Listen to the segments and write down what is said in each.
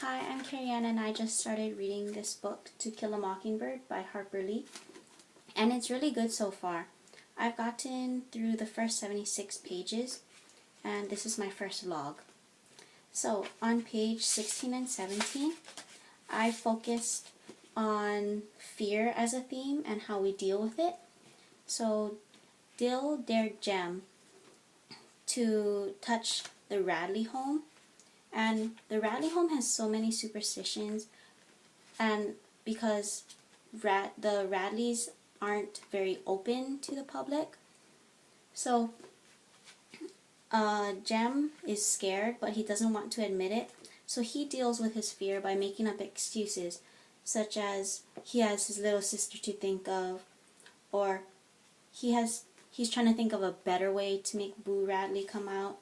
Hi, I'm Kerri-Ann and I just started reading this book, To Kill a Mockingbird by Harper Lee, and it's really good so far. I've gotten through the first 76 pages and this is my first log. So on page 16 and 17, I focused on fear as a theme and how we deal with it. So Dill dared Jem to touch the Radley home, and the Radley home has so many superstitions, and because the Radleys aren't very open to the public, so Jem is scared, but he doesn't want to admit it, so he deals with his fear by making up excuses, such as he has his little sister to think of, or he's trying to think of a better way to make Boo Radley come out.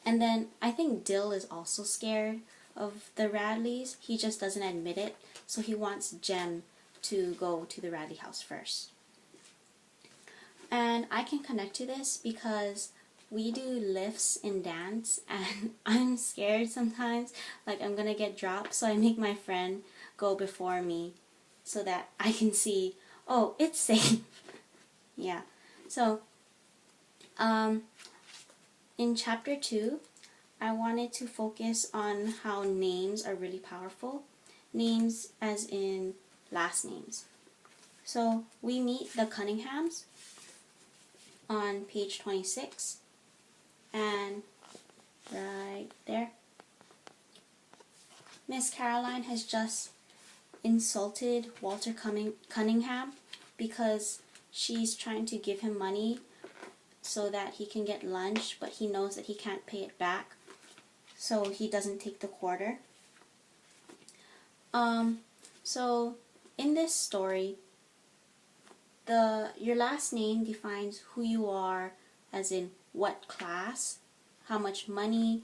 And then I think Dill is also scared of the Radleys. He just doesn't admit it, so he wants Jem to go to the Radley house first. And I can connect to this because we do lifts in dance and I'm scared sometimes, like I'm gonna get dropped, so I make my friend go before me so that I can see, oh, it's safe. Yeah, so in chapter 2, I wanted to focus on how names are really powerful. Names as in last names. So we meet the Cunninghams on page 26, and right there, Miss Caroline has just insulted Walter Cunningham because she's trying to give him money so that he can get lunch, but he knows that he can't pay it back, so he doesn't take the quarter. So in this story, your last name defines who you are, as in what class, how much money,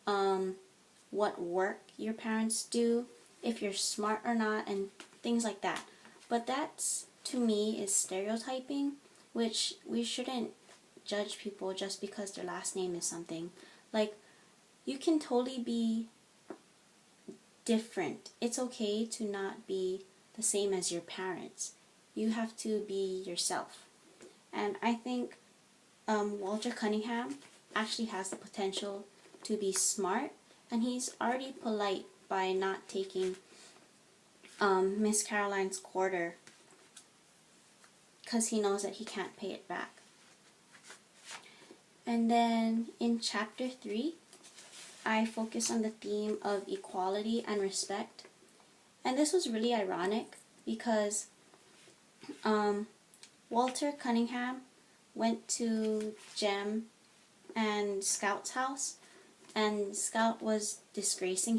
what work your parents do, if you're smart or not, and things like that. But that's, to me, is stereotyping, which we shouldn't judge people just because their last name is something. Like, you can totally be different. It's okay to not be the same as your parents. You have to be yourself. And I think Walter Cunningham actually has the potential to be smart, and he's already polite by not taking Miss Caroline's quarter because he knows that he can't pay it back. And then in chapter 3, I focus on the theme of equality and respect. And this was really ironic because Walter Cunningham went to Jem and Scout's house, and Scout was disgracing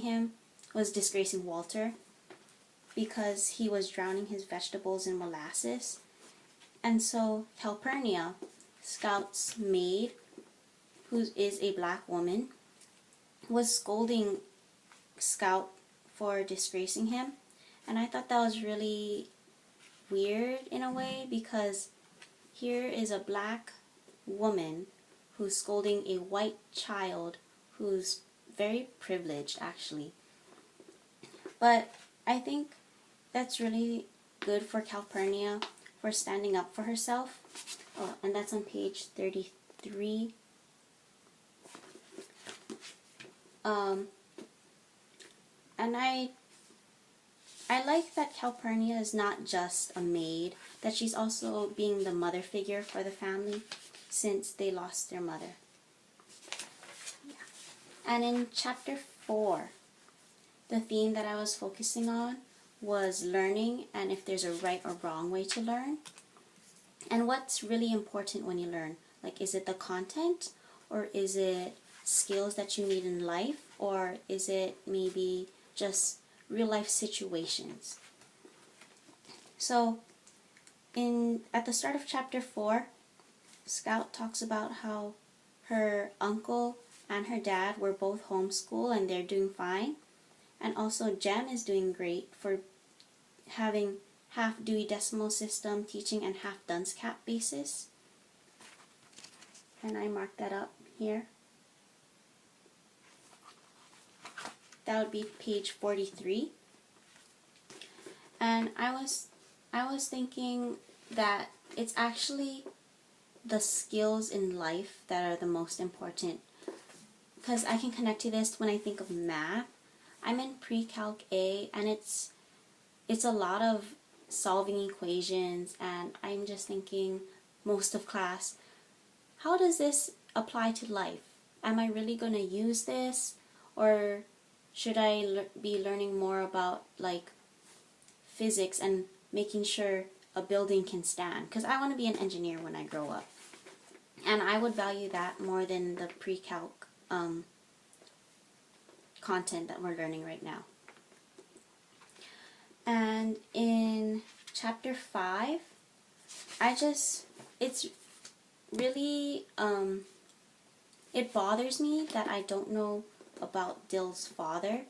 Walter because he was drowning his vegetables in molasses. And so Calpurnia, Scout's maid, who is a black woman, was scolding Scout for disgracing him. And I thought that was really weird in a way, because here is a black woman who's scolding a white child who's very privileged, actually. But I think that's really good for Calpurnia for standing up for herself. Oh, and that's on page 33. And I like that Calpurnia is not just a maid, that she's also being the mother figure for the family since they lost their mother. Yeah. And in chapter 4, the theme that I was focusing on was learning and if there's a right or wrong way to learn. And what's really important when you learn. Like, is it the content, or is it skills that you need in life, or is it maybe just real life situations? So at the start of chapter 4, Scout talks about how her uncle and her dad were both homeschooled and they're doing fine. And also Jem is doing great for having half Dewey Decimal System teaching and half Duns Cap basis. And I marked that up here. That would be page 43. And I was thinking that it's actually the skills in life that are the most important, because I can connect to this when I think of math. I'm in pre-calc A, and it's a lot of solving equations, and I'm just thinking most of class, how does this apply to life? Am I really going to use this, or should I be learning more about like physics and making sure a building can stand? Because I want to be an engineer when I grow up, and I would value that more than the pre-calc content that we're learning right now. And in chapter 5, it's really, it bothers me that I don't know about Dill's father.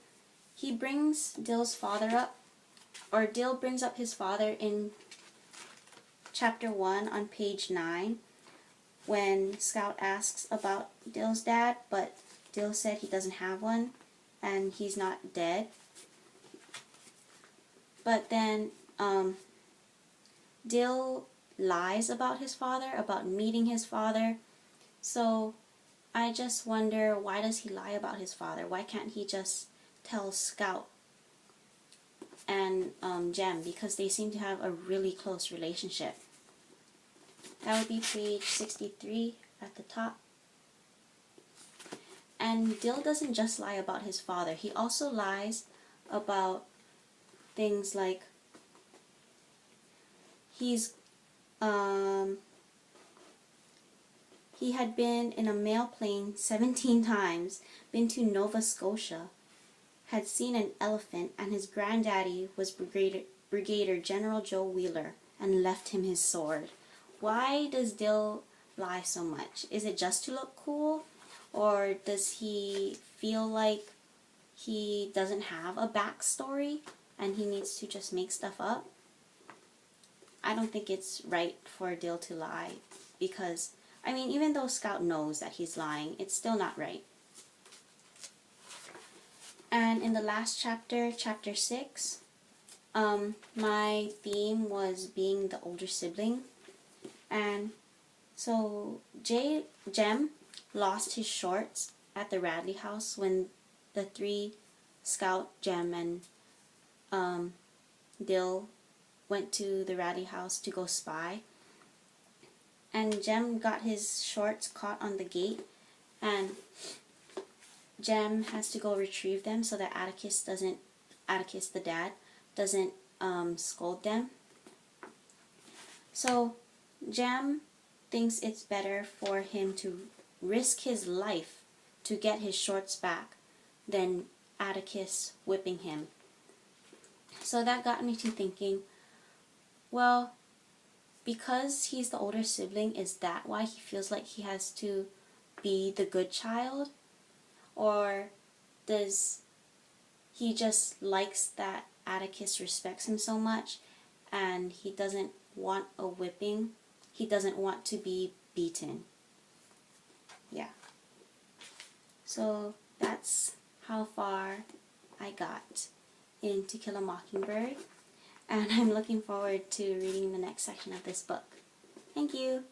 He brings Dill's father up, or Dill brings up his father in chapter 1 on page 9, when Scout asks about Dill's dad, but Dill said he doesn't have one, and he's not dead. But then Dill lies about his father, about meeting his father. So I just wonder, why does he lie about his father? Why can't he just tell Scout and Jem, because they seem to have a really close relationship. That would be page 63 at the top. And Dill doesn't just lie about his father. He also lies about things like he had been in a mail plane 17 times, been to Nova Scotia, had seen an elephant, and his granddaddy was Brigadier General Joe Wheeler, and left him his sword. Why does Dill lie so much? Is it just to look cool? Or does he feel like he doesn't have a backstory and he needs to just make stuff up? I don't think it's right for Dill to lie, because, I mean, even though Scout knows that he's lying, it's still not right. And in the last chapter, chapter 6, my theme was being the older sibling. And so Jem lost his shorts at the Radley house when the 3, Scout, Jem, and Dill, went to the Radley house to go spy. And Jem got his shorts caught on the gate, and Jem has to go retrieve them so that Atticus, the dad, doesn't scold them. So Jem thinks it's better for him to risk his life to get his shorts back than Atticus whipping him. So that got me to thinking, well, because he's the older sibling, is that why he feels like he has to be the good child? Or does he just likes that Atticus respects him so much and he doesn't want a whipping? He doesn't want to be beaten. Yeah. So that's how far I got in To Kill a Mockingbird. And I'm looking forward to reading the next section of this book. Thank you!